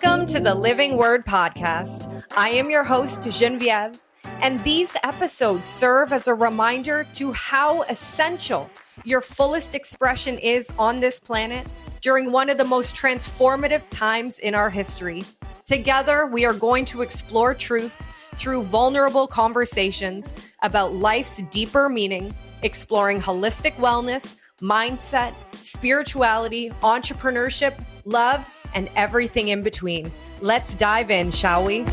Welcome to the Living Word Podcast. I am your host, Genevieve, and these episodes serve as a reminder to how essential your fullest expression is on this planet during one of the most transformative times in our history. Together, we are going to explore truth through vulnerable conversations about life's deeper meaning, exploring holistic wellness, mindset, spirituality, entrepreneurship, love, and everything in between. Let's dive in, shall we?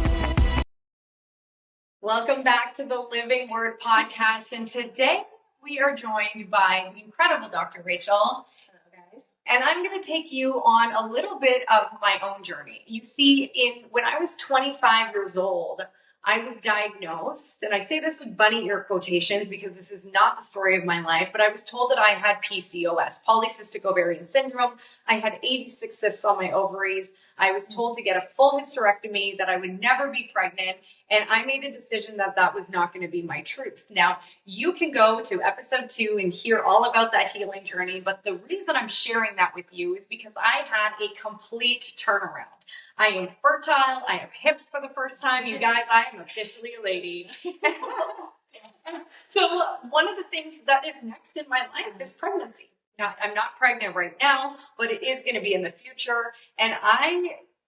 Welcome back to the Living Word Podcast. And today we are joined by the incredible Dr. Rachel. Hello, guys. And I'm going to take you on a little bit of my own journey. You see, when I was 25 years old, I was diagnosed, and I say this with bunny ear quotations because this is not the story of my life, but I was told that I had PCOS, polycystic ovarian syndrome. I had 86 cysts on my ovaries. I was told to get a full hysterectomy, that I would never be pregnant, and I made a decision that that was not going to be my truth. Now, you can go to episode 2 and hear all about that healing journey, but the reason I'm sharing that with you is because I had a complete turnaround. I am fertile. I have hips for the first time. You guys, I am officially a lady. So one of the things that is next in my life is pregnancy. Now, I'm not pregnant right now, but it is going to be in the future. And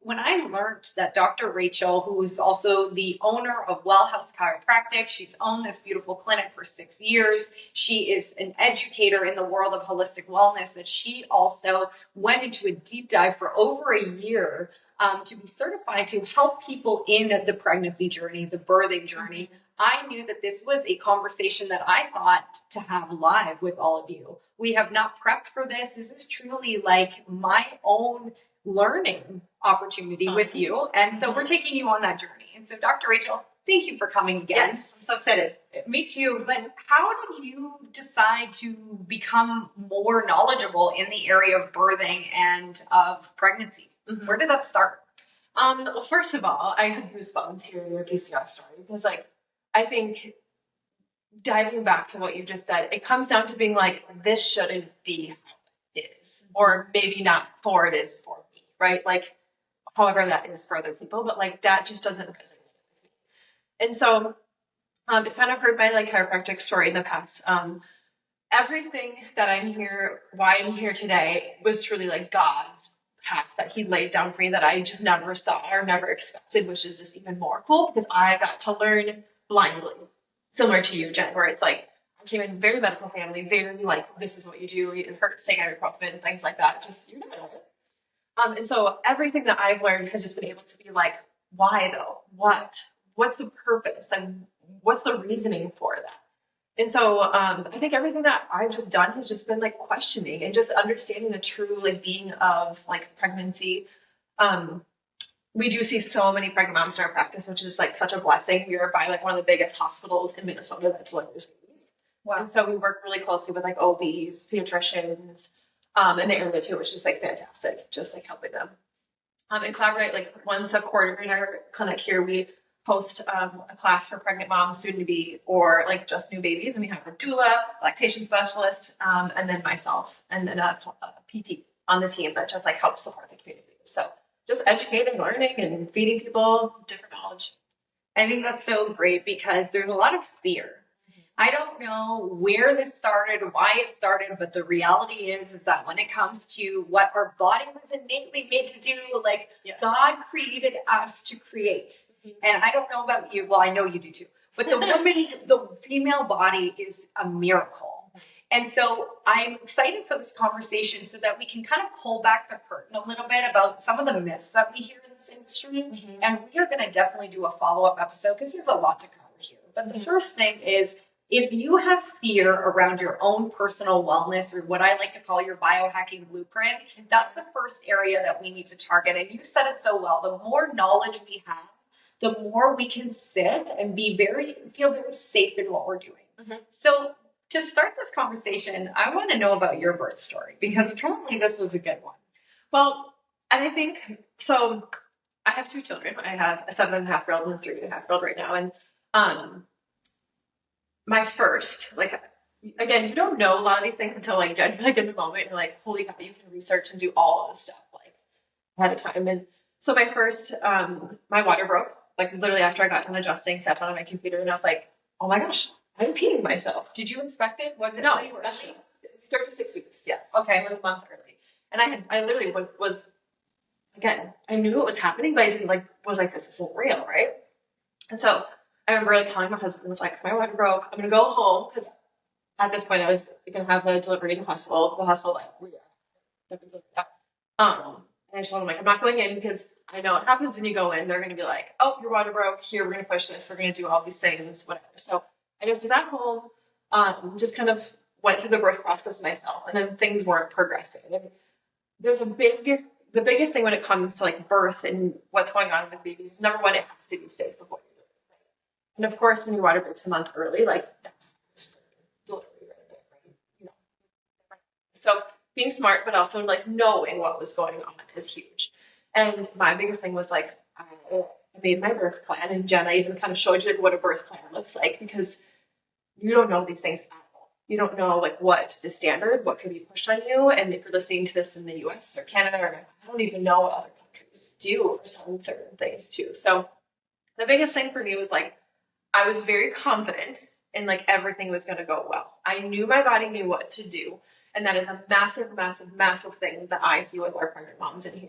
when I learned that Dr. Rachel, who is also the owner of Wellhouse Chiropractic, she's owned this beautiful clinic for 6 years. She is an educator in the world of holistic wellness, that she also went into a deep dive for over a year to be certified to help people in the pregnancy journey, the birthing journey. I knew that this was a conversation that I thought to have live with all of you. We have not prepped for this. This is truly like my own learning opportunity with you. And so we're taking you on that journey. And so Dr. Rachel, thank you for coming again. Yes, I'm so excited. Me too. But how did you decide to become more knowledgeable in the area of birthing and of pregnancy? Mm-hmm. Where did that start? Well, first of all, I had goosebumps hearing your PCOS story because, I think diving back to what you just said, it comes down to being like, this shouldn't be how it is, or maybe not for it is for me, right? However that is for other people, but that just doesn't resonate with me. And so, it kind of heard my chiropractic story in the past. Everything that I'm here, why I'm here today, was truly God's path that he laid down for me that I just never saw or never expected, which is just even more cool because I got to learn blindly, similar to you, Jen, where it's I came in very medical family, very this is what you do, it hurts, take ibuprofen, things like that, just, you're not know it. And so everything that I've learned has just been able to be why though? What's the purpose? And what's the reasoning for that? And so I think everything that I've just done has just been questioning and just understanding the true being of pregnancy. We do see so many pregnant moms in our practice, which is such a blessing. We are by one of the biggest hospitals in Minnesota that delivers babies. Wow. And so we work really closely with OBs, pediatricians in the area too, which is fantastic, just helping them. And collaborate once a quarter in our clinic here, we host a class for pregnant moms, soon to be, or just new babies. And we have a doula, lactation specialist, and then myself, and then a PT on the team that just helps support the community. So just educating, learning, and feeding people different knowledge. I think that's so great because there's a lot of fear. I don't know where this started, why it started, but the reality is that when it comes to what our body was innately made to do, yes. God created us to create. And I don't know about you. Well, I know you do too. But the female body is a miracle. And so I'm excited for this conversation so that we can kind of pull back the curtain a little bit about some of the myths that we hear in this industry. Mm-hmm. And we are going to definitely do a follow-up episode because there's a lot to cover here. But the first thing is, if you have fear around your own personal wellness, or what I like to call your biohacking blueprint, that's the first area that we need to target. And you said it so well. The more knowledge we have, the more we can sit and feel very safe in what we're doing. Mm-hmm. So to start this conversation, I want to know about your birth story because apparently this was a good one. Well, and I think, so I have 2 children. I have a 7.5-year-old and a 3.5-year-old right now. And my first, again, you don't know a lot of these things until in the moment, you're holy cow, you can research and do all of this stuff ahead of time. And So my first, my water broke, like literally after I got done adjusting, sat down on my computer, and I was like, oh my gosh, I'm peeing myself. Did you inspect it? Was it No, when you were early? 36 weeks, yes. Okay. So it was a month early. And I literally was, again, I knew it was happening, but I didn't was like, this isn't real, right? And so I remember like telling my husband, was like, my water broke, I'm going to go home, because at this point I was going to have a delivery in the hospital that. And I told him, like, I'm not going in because I know what happens when you go in. They're going to be like, oh, your water broke. Here, we're going to push this. We're going to do all these things, whatever. So I just was at home, just kind of went through the birth process myself. And then things weren't progressing. And there's the biggest thing when it comes to like birth and what's going on with babies is, number one, it has to be safe before you do it. And of course, when your water breaks a month early, like that's delivery right there, right? You know. So being smart, but also like knowing what was going on is huge. And my biggest thing was like, I made my birth plan, and Jen, I even kind of showed you like what a birth plan looks like, because you don't know these things at all. You don't know like what is standard, what can be pushed on you. And if you're listening to this in the US or Canada, or I don't even know what other countries do for some certain things too. So the biggest thing for me was like, I was very confident in like everything was going to go well. I knew my body knew what to do. And that is a massive, massive, massive thing that I see with our pregnant moms in here.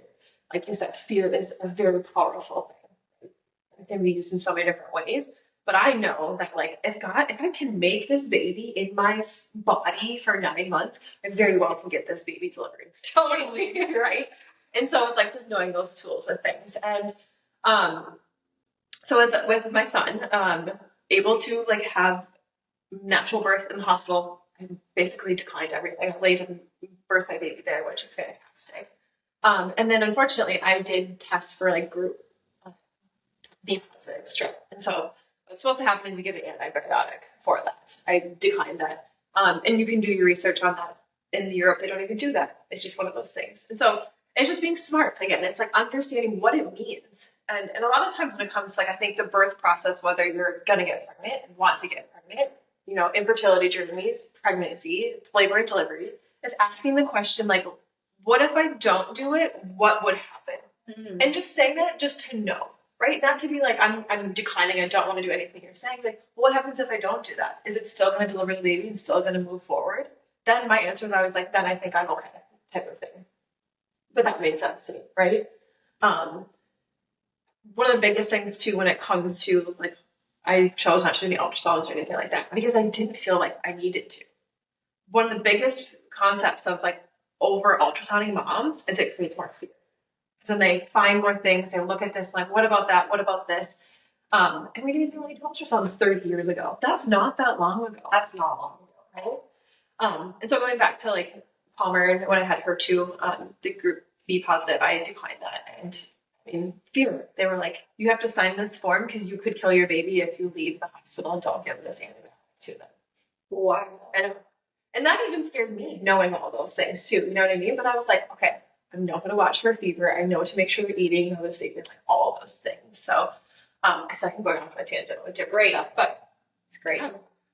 Like you said, fear is a very powerful thing. It can be used in so many different ways. But I know that, like, if I can make this baby in my body for 9 months, I very well can get this baby delivered. Totally, right? And so it's like just knowing those tools with things. And so with my son, able to like have natural birth in the hospital, I basically declined everything. I laid and birthed my baby there, which is fantastic. And then unfortunately, I did test for like group B positive strep. And so what's supposed to happen is you get an antibiotic for that. I declined that. And you can do your research on that. In Europe, they don't even do that. It's just one of those things. And so it's just being smart. Again, it's like understanding what it means. And a lot of times when it comes to like, I think the birth process, whether you're going to get pregnant and want to get pregnant, you know, infertility journeys, pregnancy, labor and delivery, is asking the question, like, what if I don't do it? What would happen? Mm-hmm. And just saying that just to know, right? Not to be like, I'm declining, I don't want to do anything. You're saying, like, what happens if I don't do that? Is it still going to deliver the baby and still going to move forward? Then my answer is always like, then I think I'm okay, type of thing. But that made sense to me, right? One of the biggest things too, when it comes to like, I chose not to do the ultrasounds or anything like that because I didn't feel like I needed to. One of the biggest concepts of like over ultrasounding moms is it creates more fear. Because then they find more things, they look at this like, what about that? What about this? And we didn't really do ultrasounds 30 years ago. That's not that long ago. That's not long ago, right? And so going back to like Palmer, and when I had her too, the group B positive, I declined that. And I mean, fear. They were like, you have to sign this form because you could kill your baby if you leave the hospital and don't give this antibiotic to them. Wow. And that even scared me, knowing all those things too. You know what I mean? But I was like, okay, I'm not going to watch for fever. I know to make sure they're eating, know the statements, like all those things. So I feel like I'm going off on a tangent with different stuff, but it's great.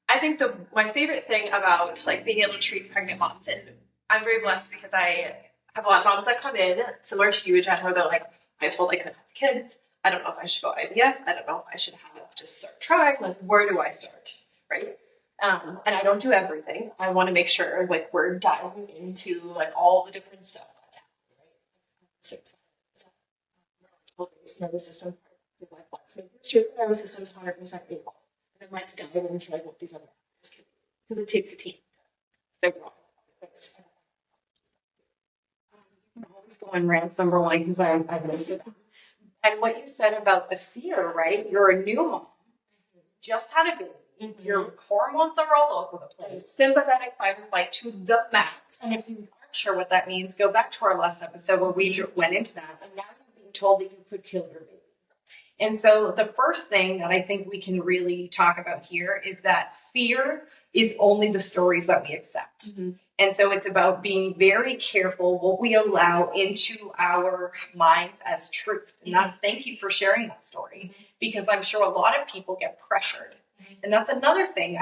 I think my favorite thing about like being able to treat pregnant moms, and I'm very blessed because I have a lot of moms that come in, similar to you, Jen, where they're like, I told I couldn't have kids. I don't know if I should go IVF. I don't know if I should just start trying. Like, where do I start? Right? And I don't do everything. I want to make sure like we're diving into like all the different stuff that's happening, right? So, nervous system, like let's make sure the nervous system is 100% able. And then let's dive into like what these other factors can be. Because it takes a team to figure out what's go on rants number one because I've been through that. And what you said about the fear, right? You're a new mom, just had a baby. Mm-hmm. Your hormones are all over the place. Sympathetic fight or flight to the max. And if you aren't sure what that means, go back to our last episode where we went into that. And now you're being told that you could kill your baby. And so the first thing that I think we can really talk about here is that fear is only the stories that we accept. Mm-hmm. And so it's about being very careful what we allow into our minds as truth. And that's, thank you for sharing that story, because I'm sure a lot of people get pressured. And that's another thing.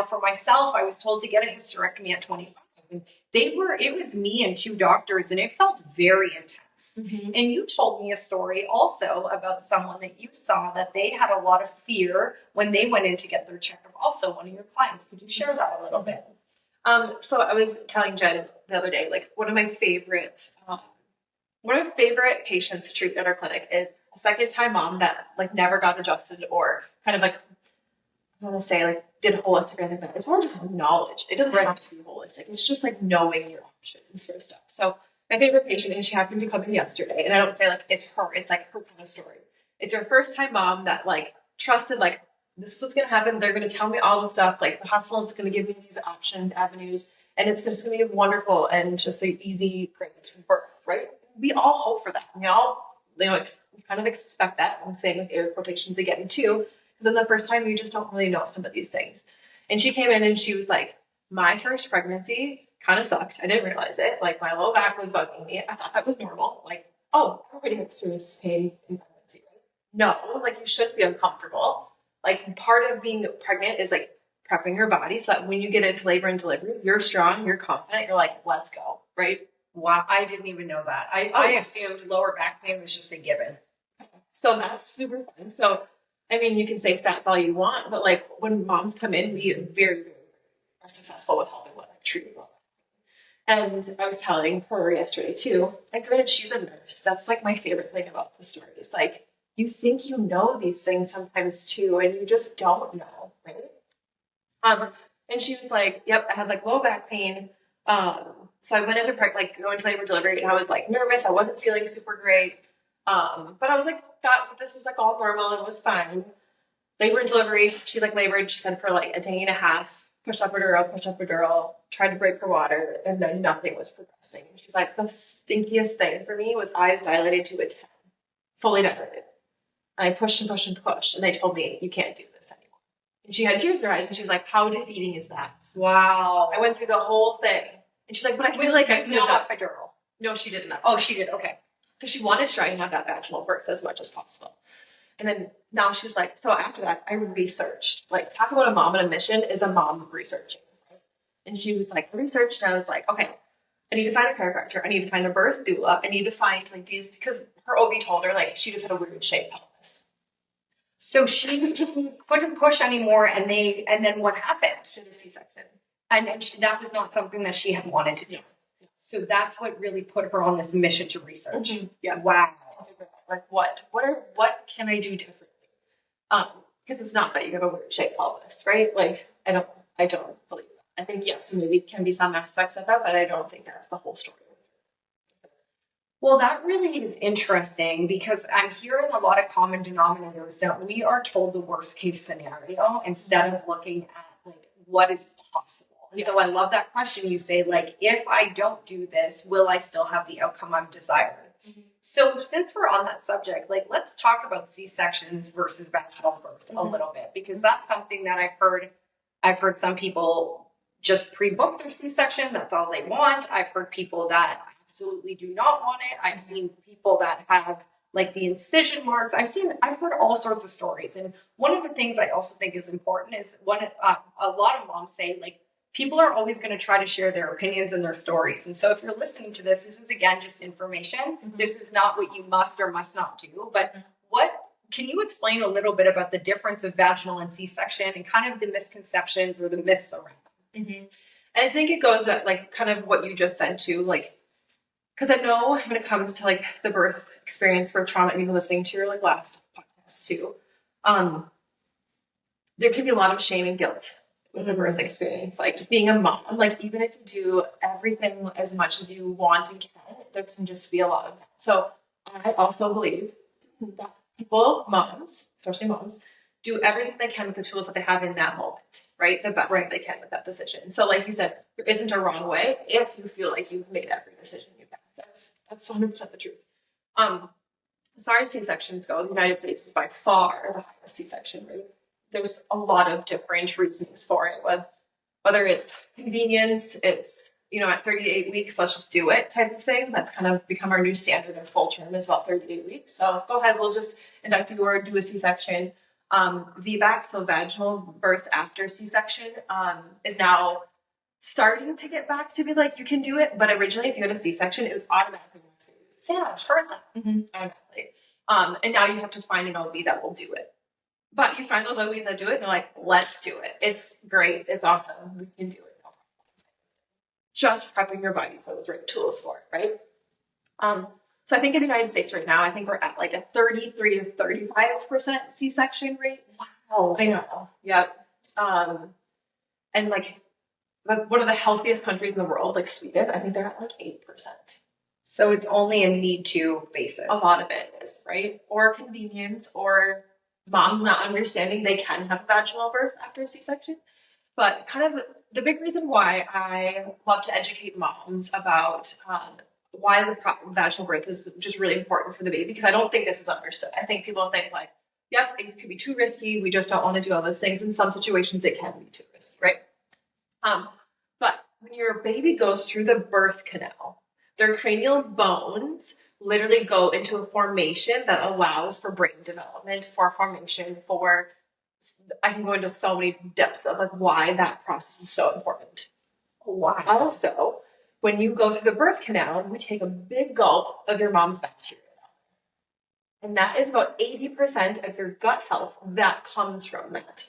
For myself, I was told to get a hysterectomy at 25. And it was me and two doctors, and it felt very intense. clients. And you told me a story also about someone that you saw that they had a lot of fear when they went in to get their checkup. Also, one of your clients. Could you share that a little bit? So I was telling Jen the other day, like one of my favorite patients to treat at our clinic is a second-time mom that like never got adjusted or kind of like, I want to say like did holistic or anything like that. It's more just knowledge. It doesn't have to be holistic. It's just like knowing your options for stuff. So my favorite patient, and she happened to come in yesterday, and I don't say like it's her, it's like her kind of story. It's her first-time mom that like trusted like this is what's going to happen. They're going to tell me all the stuff. Like the hospital is going to give me these options, avenues, and it's just going to be wonderful and just an easy, great birth, right? We all hope for that. We all, kind of expect that. I'm saying with air quotations again too, because in the first time you just don't really know some of these things. And she came in and she was like, my first pregnancy kind of sucked. I didn't realize it. Like my low back was bugging me. I thought that was normal. Like, oh, everybody experiences pain in pregnancy, right? No, like you shouldn't be uncomfortable. Like part of being pregnant is like prepping your body so that when you get into labor and delivery, you're strong, you're confident, you're like, let's go, right? Wow, I didn't even know that. I assumed lower back pain was just a given. So that's super fun. So, I mean, you can say stats all you want, but like when moms come in, we very, very are successful with helping with like treating lower back pain. And I was telling her yesterday too, like granted, she's a nurse. That's like my favorite thing about the story. It's like, you think you know these things sometimes too, and you just don't know, right? And she was like, yep, I had like low back pain. So I went into going to labor and delivery, and I was like nervous. I wasn't feeling super great. But I was like, thought this was like all normal. It was fine. Labor and delivery, she like labored, she said, for like a day and a half, pushed epidural, tried to break her water, and then nothing was progressing. And she's like, the stinkiest thing for me was eyes dilated to a 10, fully dilated. And I pushed and pushed and pushed, and they told me, you can't do this anymore. And she had tears in her eyes, and she was like, how defeating is that? Wow. I went through the whole thing. And she's like, but I feel like I could have epidural. No, she didn't. Oh, she did. Okay. Because she wanted to try and have that vaginal birth as much as possible. And then now she's like, so after that, I researched. Like, talk about a mom on a mission is a mom researching. Right? And she was like, I researched, and I was like, okay, I need to find a chiropractor. I need to find a birth doula. I need to find like these, because her OB told her like she just had a weird shaped pelvis. So she couldn't push anymore, and then what happened? She had a C-section. And that was not something that she had wanted to do. So that's what really put her on this mission to research. Yeah. Wow. Like what can I do differently? Because it's not that you have a weird shaped pelvis, right? Like I don't believe that. I think yes, maybe it can be some aspects of that, but I don't think that's the whole story. Well, that really is interesting because I'm hearing a lot of common denominators that we are told the worst case scenario instead of looking at like what is possible. And so I love that question. You say like, if I don't do this, will I still have the outcome I'm desired? So since we're on that subject, like let's talk about C-sections versus vaginal birth a little bit, because that's something that I've heard some people just pre-book their C-section. That's all they want. I've heard people that absolutely do not want it. I've seen people that have like the incision marks. I've heard all sorts of stories. And one of the things I also think is important is a lot of moms say like, people are always going to try to share their opinions and their stories. And so if you're listening to this is again, just information. This is not what you must or must not do, but can you explain a little bit about the difference of vaginal and C-section and kind of the misconceptions or the myths around them? And I think it goes at like kind of what you just said too, like, because I know when it comes to like the birth experience for trauma, and even listening to your like last podcast too, there can be a lot of shame and guilt with a birth experience, like being a mom. Like even if you do everything as much as you want and can, there can just be a lot of that. So I also believe that people, moms, especially moms, do everything they can with the tools that they have in that moment, right? The best that they can with that decision. So like you said, there isn't a wrong way if you feel like you've made every decision you can. That's 100% the truth. As far as C-sections go, the United States is by far the highest C-section rate. There's a lot of different reasons for it, whether it's convenience, it's, at 38 weeks, let's just do it type of thing. That's kind of become our new standard of full term is about 38 weeks. So go ahead, we'll just induct you or do a C-section. VBAC, so vaginal birth after C-section, is now starting to get back to be like, you can do it. But originally, if you had a C-section, it was automatically Yeah, I've heard that. Exactly. And now you have to find an OB that will do it. But you find those OBs that do it, and you're like, let's do it. It's great. It's awesome. We can do it. Just prepping your body for those right tools for it, right? So I think in the United States right now, I think we're at like a 33 to 35% C-section rate. Wow. I know. Yep. And like one of the healthiest countries in the world, like Sweden, I think they're at like 8%. So it's only a need to basis. A lot of it is, right? Or convenience, or moms not understanding they can have a vaginal birth after a C-section. But kind of the big reason why I love to educate moms about why the vaginal birth is just really important for the baby, because I don't think this is understood. I think people think like, yep, things could be too risky. We just don't want to do all those things. In some situations, it can be too risky, right? But when your baby goes through the birth canal, their cranial bones literally go into a formation that allows for brain development, for formation, for, I can go into so many depths of like why that process is so important. Wow. Also, when you go through the birth canal, you take a big gulp of your mom's bacteria. And that is about 80% of your gut health that comes from that.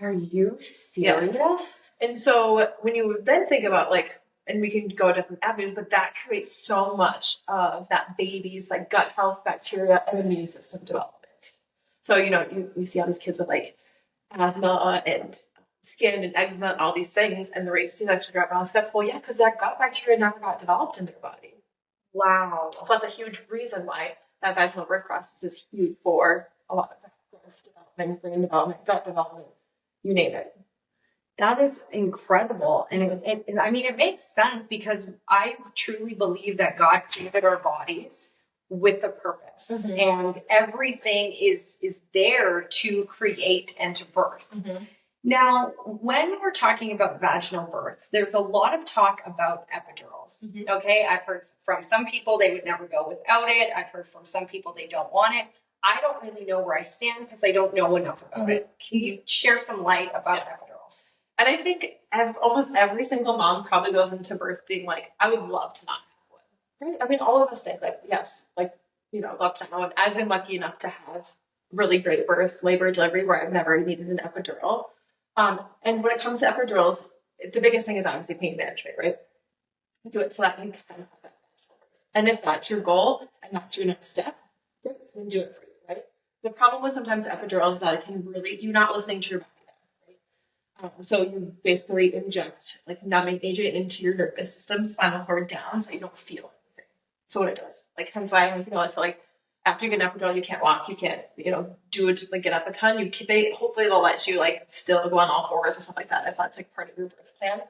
Are you serious? Yes. And so when you then think about like, and we can go different avenues, but that creates so much of that baby's like gut health, bacteria, and immune system development. So, you know, you see all these kids with like asthma and skin and eczema, all these things, and the rate of C-section drop and all this stuff. Well, yeah, because that gut bacteria never got developed in their body. Wow. So that's a huge reason why that vaginal birth process is huge for a lot of growth development, brain development, gut development, you name it. That is incredible. And it makes sense, because I truly believe that God created our bodies with a purpose, and everything is there to create and to birth. Now, when we're talking about vaginal births, there's a lot of talk about epidurals. Okay, I've heard from some people they would never go without it. I've heard from some people they don't want it. I don't really know where I stand because I don't know enough about it. Can you share some light about epidurals? And I think almost every single mom probably goes into birth being like, I would love to not have one. Right? I mean, all of us think like, yes, like, you know, love to have one. I've been lucky enough to have really great birth, labor, delivery, where I've never needed an epidural. And when it comes to epidurals, the biggest thing is obviously pain management, right? Do it so that you can have that. And if that's your goal and that's your next step, then do it for you, right? The problem with sometimes epidurals is that it can really, you're not listening to your body then, right? So you basically inject like numbing agent into your nervous system, spinal cord down, so you don't feel anything. So what it does, like, hence why I feel like after you get an epidural, you can't walk, you can't, you know, do it, like get up a ton. Hopefully they'll let you like still go on all fours or something like that if that's like part of your birth plan.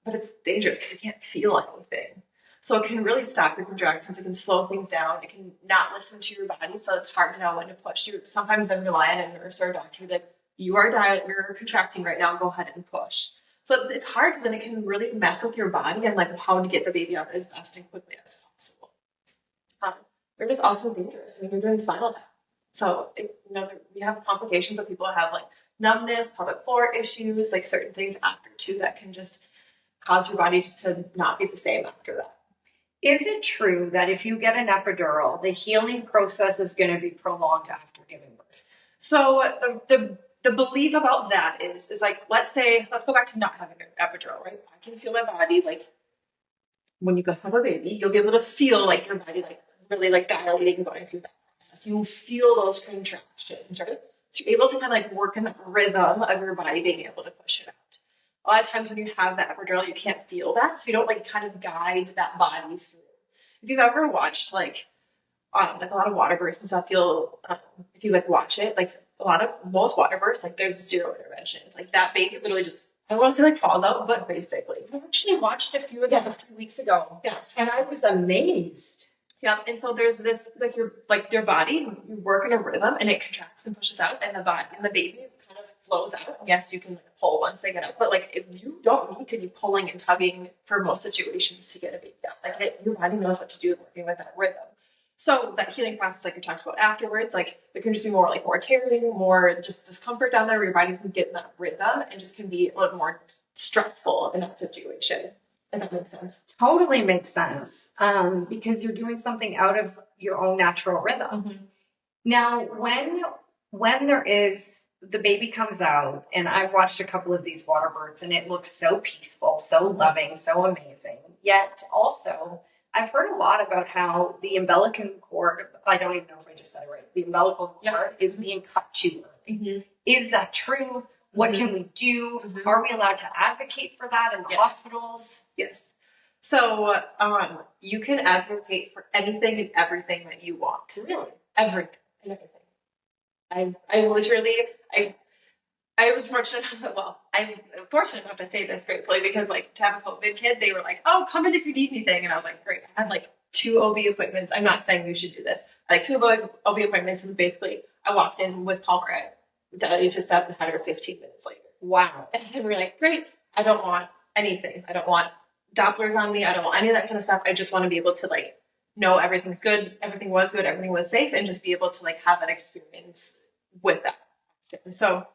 But it's dangerous because you can't feel anything. So it can really stop your contractions. It can slow things down. It can not listen to your body, so it's hard to know when to push. You sometimes then rely on a nurse or a doctor that you're contracting right now. Go ahead and push. So it's hard because then it can really mess with your body and like how to get the baby out as fast and quickly as possible. They're just also dangerous. I mean, you're doing spinal tap. So, we have complications of people have like numbness, pelvic floor issues, like certain things after too that can just cause your body just to not be the same after that. Is it true that if you get an epidural, the healing process is going to be prolonged after giving birth? So the belief about that is like, let's go back to not having an epidural, right? I can feel my body like when you have a baby, you'll be able to feel like your body like really like dilating and going through that process. You will feel those contractions, right? So you're able to kind of like work in the rhythm of your body being able to push it out. A lot of times when you have that epidural, you can't feel that, so you don't like kind of guide that body through. If you've ever watched like a lot of water births and stuff, if you like watch it, like most water births, like there's zero intervention. Like that baby literally just, I don't want to say like falls out, but basically. I actually watched a few weeks ago. Yes. And I was amazed. Yeah, and so there's this your body, you work in a rhythm and it contracts and pushes out, and the baby kind of flows out. Yes, you can like pull once they get out, but like if you don't need to be pulling and tugging for most situations to get a baby out. Like your body knows what to do working with that rhythm. So that healing process, like you talked about afterwards, like there can just be more tearing, more just discomfort down there. Where your body's can get in that rhythm and just can be a little more stressful in that situation. If that makes sense. Totally makes sense. Because you're doing something out of your own natural rhythm. Now, when there is the baby comes out, and I've watched a couple of these water births, and it looks so peaceful, so loving, so amazing. Yet also, I've heard a lot about how the umbilical cord, I don't even know if I just said it right, the umbilical cord is being cut too early. Is that true? What can we do? Are we allowed to advocate for that in the hospitals? Yes. So you can advocate for anything and everything that you want. Really? Everything and everything. I literally, I was fortunate, well, I'm fortunate enough to say this gratefully because, like, to have a COVID kid, they were like, oh, come in if you need anything. And I was like, great. I had, like, 2 OB appointments. I'm not saying you should do this. I had, like, 2 OB appointments, and basically I walked in with Palmer at to 7, had her 15 minutes later. Wow. And we're like, great. I don't want anything. I don't want Dopplers on me. I don't want any of that kind of stuff. I just want to be able to, like, know everything's good. Everything was good. Everything was safe, and just be able to, like, have that experience with that. So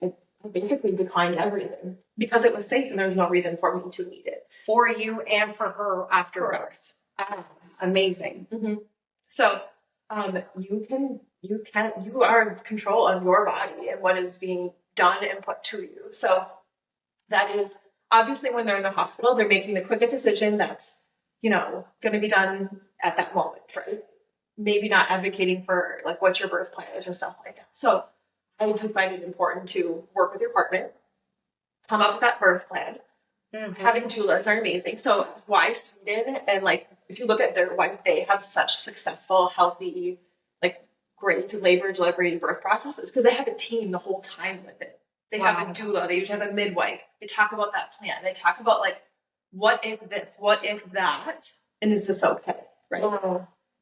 I basically declined everything because it was safe and there was no reason for me to need it. For you and for her afterwards. Amazing. So you are in control of your body and what is being done and put to you. So that is obviously when they're in the hospital, they're making the quickest decision that's, going to be done at that moment, right? Maybe not advocating for, like, what your birth plan is or stuff like that. So I do find it important to work with your partner, come up with that birth plan. Having doulas are amazing. So why Sweden? And, like, if you look at why they have such successful, healthy, like, great labor, delivery, birth processes, because they have a team the whole time with it. They have a doula. They usually have a midwife. They talk about that plan. They talk about, like, what if this? What if that? And is this okay? Right?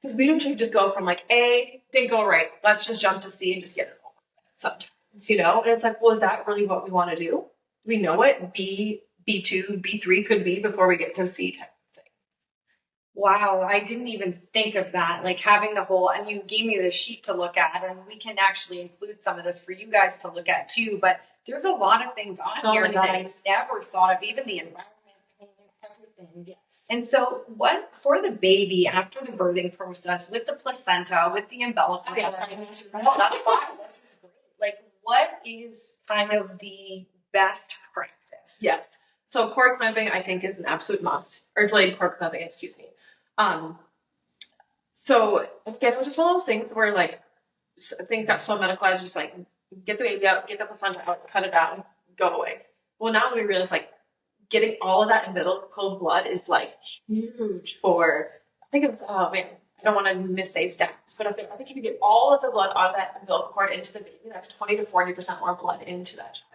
Because we usually just go from, like, A, didn't go right. Let's just jump to C and just get it over sometimes, And it's like, well, is that really what we want to do? We know it. B, B2, B3 could be before we get to C type of thing. Wow, I didn't even think of that. Like, having the whole, and you gave me the sheet to look at, and we can actually include some of this for you guys to look at too. But there's a lot of things on here that I never thought of, even the environment, everything. Yes. And so, what for the baby after the birthing process with the placenta, with the umbilical? Oh, yes, no, that's fine. That's just great. Like, what is kind of the best practice? Yes. So cord clamping, I think, is an absolute must. Or delayed cord clamping, excuse me. So again, it was just one of those things where, like, I think got so medicalized, just like get the baby out, get the placenta out, cut it out, go away. Well, now we realize, like, getting all of that umbilical blood is, like, huge for, I think it was, oh man, I don't want to missay stats, but I think if you get all of the blood out of that umbilical cord into the baby, that's 20 to 40% more blood into that child.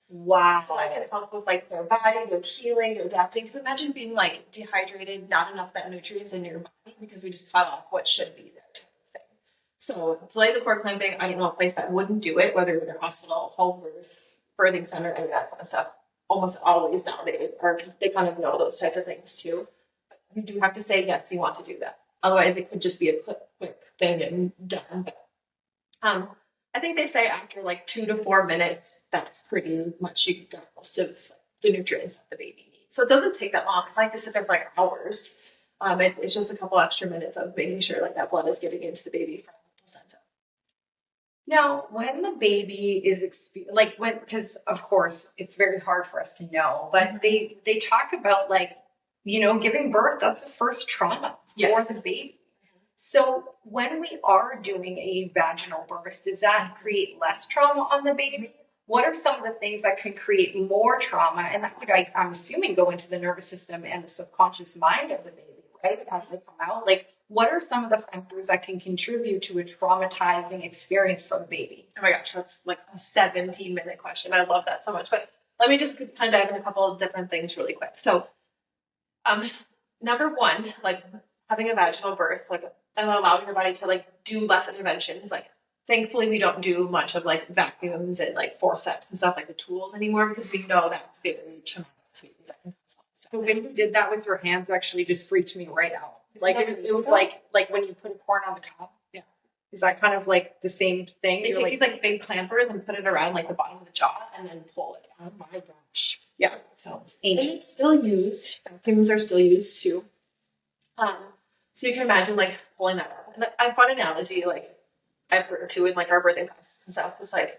Wow. So I can help with, like, their body, their healing, their adapting. Because imagine being, like, dehydrated, not enough of that nutrients in your body because we just cut off what should be there type of thing. So delay the cord clamping. I don't know a place that wouldn't do it, whether in a hospital, home birth, birthing center, and that kind of stuff. Almost always now they kind of know those types of things too. But you do have to say yes, you want to do that. Otherwise, it could just be a quick thing and done. But, I think they say after, like, 2 to 4 minutes, that's pretty much you got most of the nutrients that the baby needs. So it doesn't take that long. It's like to sit there for, like, hours. It's just a couple extra minutes of making sure, like, that blood is getting into the baby from the placenta. Now, when the baby is because of course it's very hard for us to know, but they talk about, like, giving birth, that's the first trauma for the baby. So when we are doing a vaginal birth, does that create less trauma on the baby? What are some of the things that can create more trauma? And that would, I'm assuming, go into the nervous system and the subconscious mind of the baby, right? As they come out. Like, what are some of the factors that can contribute to a traumatizing experience for the baby? Oh my gosh, that's like a 17-minute question. I love that so much. But let me just kind of dive into a couple of different things really quick. So, number one, like, having a vaginal birth, like, and allowing your body to, like, do less interventions. Like, thankfully, we don't do much of, like, vacuums and, like, forceps and stuff, like the tools anymore, because we know that's very traumatic to babies. So when you did that with your hands, actually just freaked me right out. Like, it was like when you put corn on the cob. Yeah. Is that kind of like the same thing? They take these, like, big clampers and put it around, like, the bottom of the jaw and then pull it. Oh my gosh. Yeah. So it's And ancient. it's still used. Vacuums are still used too. So you can imagine like pulling that up. And a fun analogy, like I've heard too in like our birthing classes and stuff, is like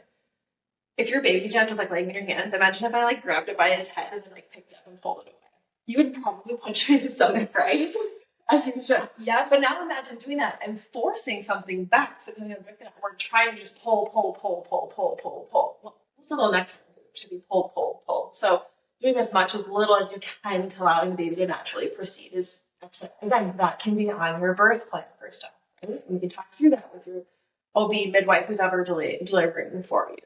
if your baby Jen was like laying in your hands, imagine if I like grabbed it by its head and then like picked it up and pulled it away. You would probably punch me in the stomach, right? As you should. Yes. But now imagine doing that and forcing something back. So kind of we're trying to just pull. Well, this little next should be pull. So doing as much as little as you can to allowing the baby to naturally proceed is excellent. Again, that can be on your birth plan for stuff, right? And we can talk through that with your OB midwife who's ever delivering for you.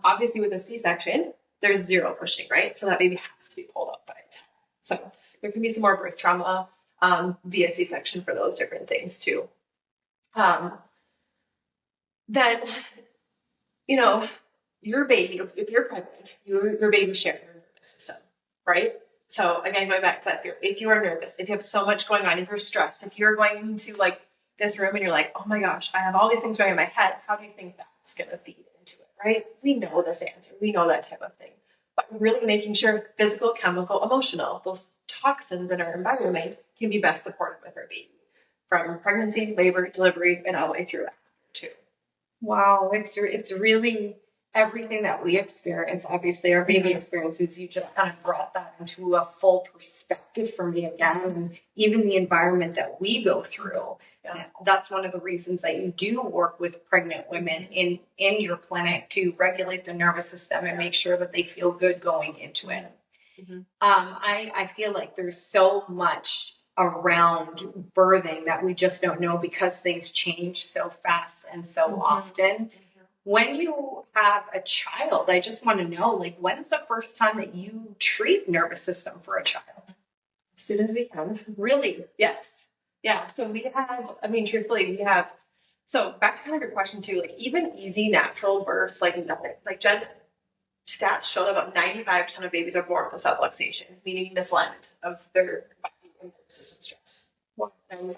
Obviously, with a C-section, there's zero pushing, right? So that baby has to be pulled up by its head. So there can be some more birth trauma via C-section for those different things too. Then, you know, your baby, if you're pregnant, your baby's sharing your nervous system, right? So again, going back to that fear, if you are nervous, if you have so much going on, if you're stressed, if you're going into like this room and you're like, oh my gosh, I have all these things going in my head, how do you think that's going to feed into it, right? We know this answer. We know that type of thing. But really making sure physical, chemical, emotional, those toxins in our environment can be best supported with our baby from pregnancy, labor, delivery, and all the way through after too. Wow, it's really everything that we experience. Obviously, our baby experiences. You just kind of brought that into a full perspective for me again, and even the environment that we go through. And that's one of the reasons that you do work with pregnant women in your clinic to regulate their nervous system and make sure that they feel good going into it. I feel like there's so much around birthing that we just don't know because things change so fast and so often. When you have a child, I just want to know, like, when's the first time that you treat nervous system for a child? As soon as we can. Really? Yes. Yeah. So we have, I mean, truthfully, we have, so back to kind of your question too, like even easy natural births, like nothing, like Jen, stats show that about 95% of babies are born with a subluxation, meaning misalignment of their body and nervous system stress. 95%.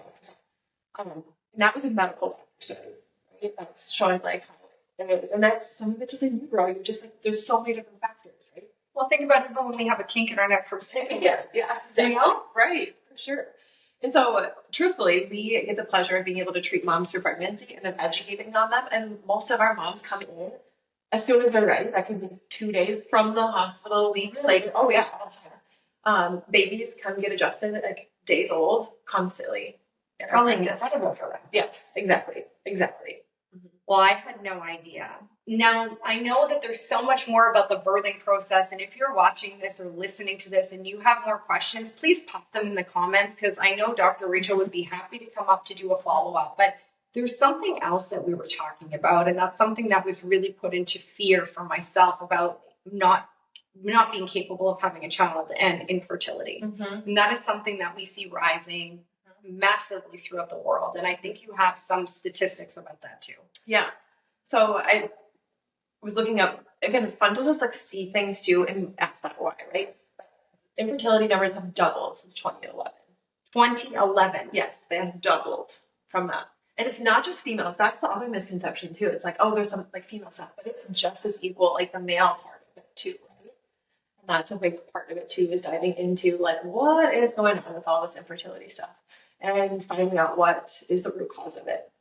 And that was a medical study, right? That's showing like how it is. And that's some of it just in utero. You're just like, there's so many different factors, right? Well, think about it when we have a kink in our neck from sitting. Yeah, exactly. You know? Right, for sure. And so, truthfully, we get the pleasure of being able to treat moms through pregnancy and then educating on them. And most of our moms come in as soon as they're ready. That can be 2 days from the hospital, weeks later. Oh, yeah, all the time. Babies come get adjusted at like days old constantly. It's probably incredible for them. Yes, exactly. Well, I had no idea. Now, I know that there's so much more about the birthing process, and if you're watching this or listening to this and you have more questions, please pop them in the comments, because I know Dr. Rachel would be happy to come up to do a follow-up. But there's something else that we were talking about, and that's something that was really put into fear for myself about not being capable of having a child and infertility. And that is something that we see rising massively throughout the world. And I think you have some statistics about that too. Yeah. So I was looking up, again, it's fun to just like see things too and ask that why, right? Infertility numbers have doubled since 2011. 2011. Yes, they have doubled from that. And it's not just females. That's the other misconception too. It's like, oh, there's some like female stuff, but it's just as equal, like the male part of it too, right? And that's a big part of it too, is diving into like what is going on with all this infertility stuff and finding out what is the root cause of it.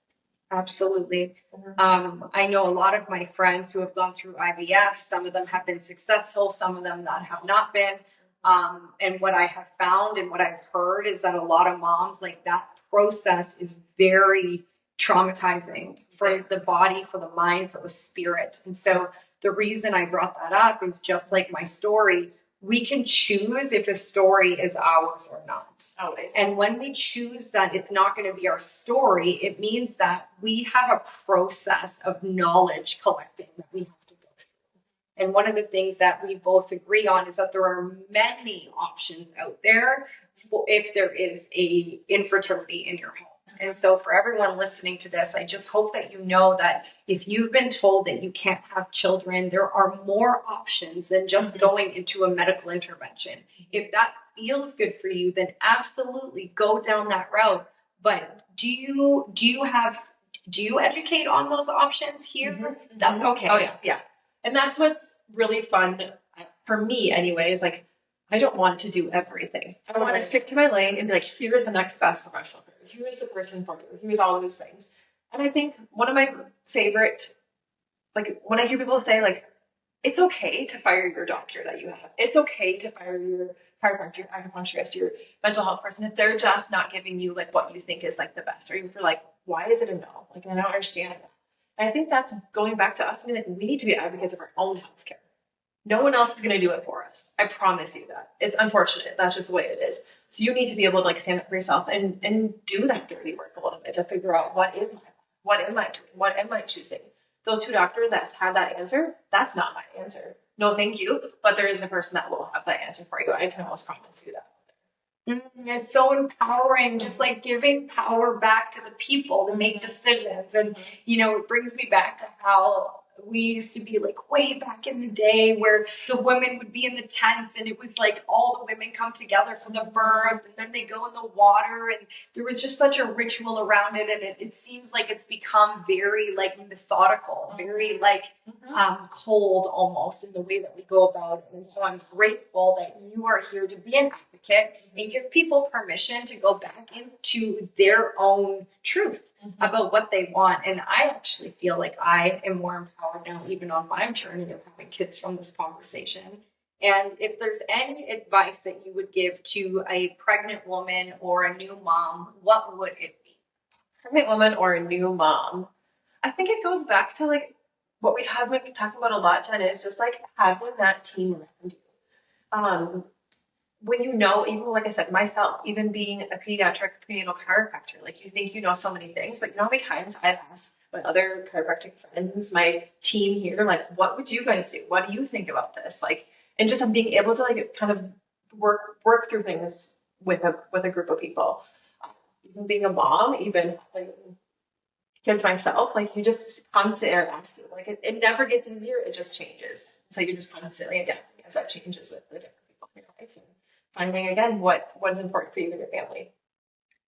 Absolutely. I know a lot of my friends who have gone through IVF. Some of them have been successful, some of them that have not been. And what I have found and what I've heard is that a lot of moms, like, that process is very traumatizing for the body, for the mind, for the spirit. And so the reason I brought that up is just like my story. We can choose if a story is ours or not. Always. And when we choose that it's not going to be our story, it means that we have a process of knowledge collecting that we have to go through. And one of the things that we both agree on is that there are many options out there if there is a infertility in your home. And so for everyone listening to this, I just hope that you know that if you've been told that you can't have children, there are more options than just going into a medical intervention. If that feels good for you, then absolutely go down that route. But do you educate on those options here? Okay. Oh yeah. And that's what's really fun for me anyways, like I don't want to do everything. I want to stick to my lane and be like, here's the next best professional. Here's the person for you. Here's all of those things. And I think one of my favorite, like when I hear people say like, it's okay to fire your doctor that you have. It's okay to fire your chiropractor, your acupuncturist, your mental health person if they're just not giving you like what you think is like the best, or even for like, why is it a no? Like I don't understand that. And I think that's going back to us. I mean, like we need to be advocates of our own healthcare. No one else is going to do it for us. I promise you that. It's unfortunate. That's just the way it is. So you need to be able to like stand up for yourself and do that dirty work a little bit to figure out what am I doing? What am I choosing? Those two doctors that had that answer, that's not my answer. No, thank you. But there is the person that will have that answer for you. I can almost promise you that. It's so empowering, just like giving power back to the people to make decisions. And, you know, it brings me back to how we used to be like way back in the day where the women would be in the tents and it was like all the women come together for the birth and then they go in the water, and there was just such a ritual around it. And it seems like it's become very like methodical, very like cold almost in the way that we go about it. And so I'm grateful that you are here to be an advocate and give people permission to go back into their own truth about what they want. And I actually feel like I am more empowered now, even on my journey of having kids, from this conversation. And if there's any advice that you would give to a pregnant woman or a new mom, what would it be? Pregnant woman or a new mom? I think it goes back to like what we talk about a lot, Jen, is just like having that team around you. When you know, even like I said, myself, even being a pediatric prenatal chiropractor, like you think you know so many things, but you know how many times I've asked my other chiropractic friends, my team here, like, what would you guys do? What do you think about this? Like, and just being able to like kind of work through things with a group of people. Even being a mom, even like kids myself, like you just constantly are asking, like it never gets easier, it just changes. So you're just constantly adapting as that changes with the different people in your life. And finding again what is important for you and your family.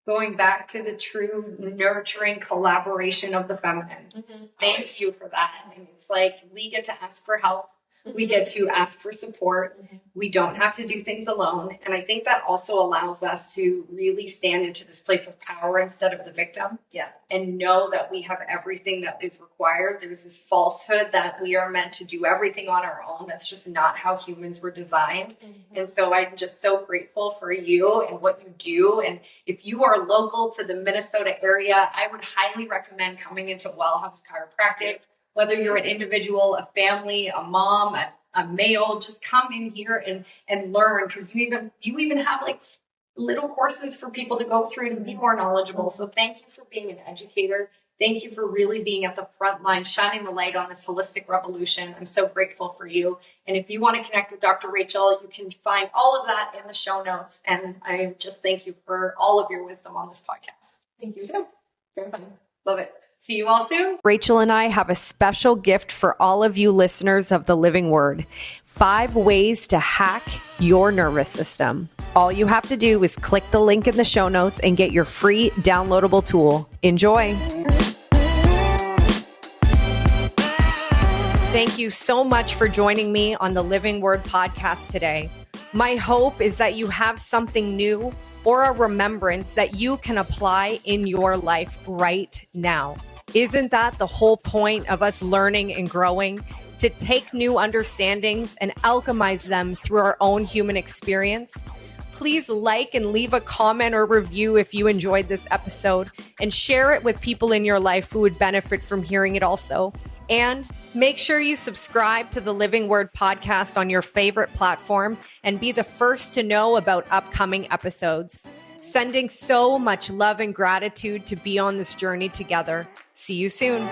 Going back to the true nurturing collaboration of the feminine. Thank you for that. And it's like we get to ask for help. We get to ask for support. We don't have to do things alone. And I think that also allows us to really stand into this place of power instead of the victim. Yeah. And know that we have everything that is required. There's this falsehood that we are meant to do everything on our own. That's just not how humans were designed. And so I'm just so grateful for you and what you do. And if you are local to the Minnesota area, I would highly recommend coming into Wellhouse Chiropractic. Whether you're an individual, a family, a mom, a male, just come in here and learn, because you even have like little courses for people to go through to be more knowledgeable. So thank you for being an educator. Thank you for really being at the front line, shining the light on this holistic revolution. I'm so grateful for you. And if you want to connect with Dr. Rachel, you can find all of that in the show notes. And I just thank you for all of your wisdom on this podcast. Thank you too. Very fun. Love it. See you all soon. Rachel and I have a special gift for all of you listeners of the Living Word. 5 ways to hack your nervous system. All you have to do is click the link in the show notes and get your free downloadable tool. Enjoy. Thank you so much for joining me on the Living Word podcast today. My hope is that you have something new or a remembrance that you can apply in your life right now. Isn't that the whole point of us learning and growing? To take new understandings and alchemize them through our own human experience? Please like and leave a comment or review if you enjoyed this episode, and share it with people in your life who would benefit from hearing it also. And make sure you subscribe to the Living Word podcast on your favorite platform and be the first to know about upcoming episodes. Sending so much love and gratitude to be on this journey together. See you soon.